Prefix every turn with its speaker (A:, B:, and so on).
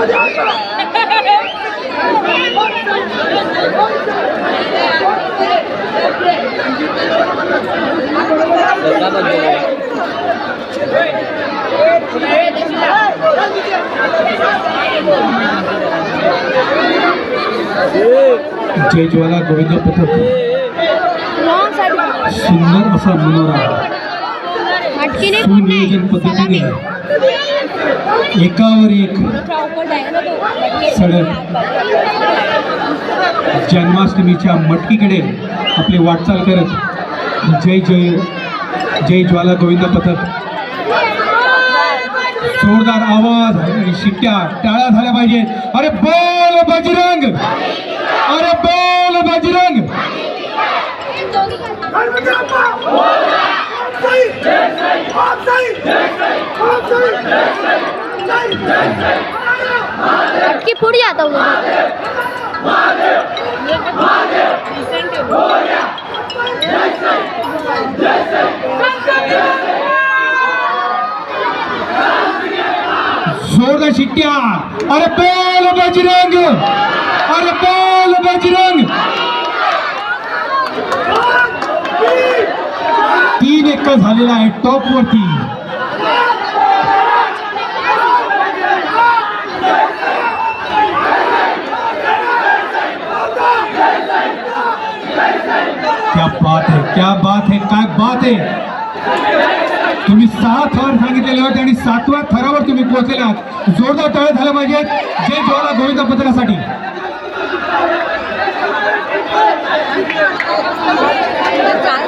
A: जय ज्वाला गोविंद पथक सुंदर असा मनोरा सुनियोजन पद्धतीने एकावर एक सडक जन्माष्टमीच्या मटकीकडे आपली वाटचाल करत जय जय जय ज्वाला गोविंद पथक जोरदार आवाज आणि शिट्ट्या टाळ्या झाल्या पाहिजे. अरे बोल बजरंग, अरे बोल बजरंग.
B: की पुढे आता
A: जोरदार शिट्ट्या. अरे बोल बजरंग, अरे बोल बजरंग. 3-1 झालेला आहे टॉप वरती. क्या बात है, क्या बात है, काय बात आहे. तुम्ही 6 थर सांगितलेले होते आणि 7व्या थरावर तुम्ही पोहोचलेले आहात. जोरदार टाळ्या झाल्या पाहिजेत जय ज्वाला गोविंद पथकासाठी.
B: चाल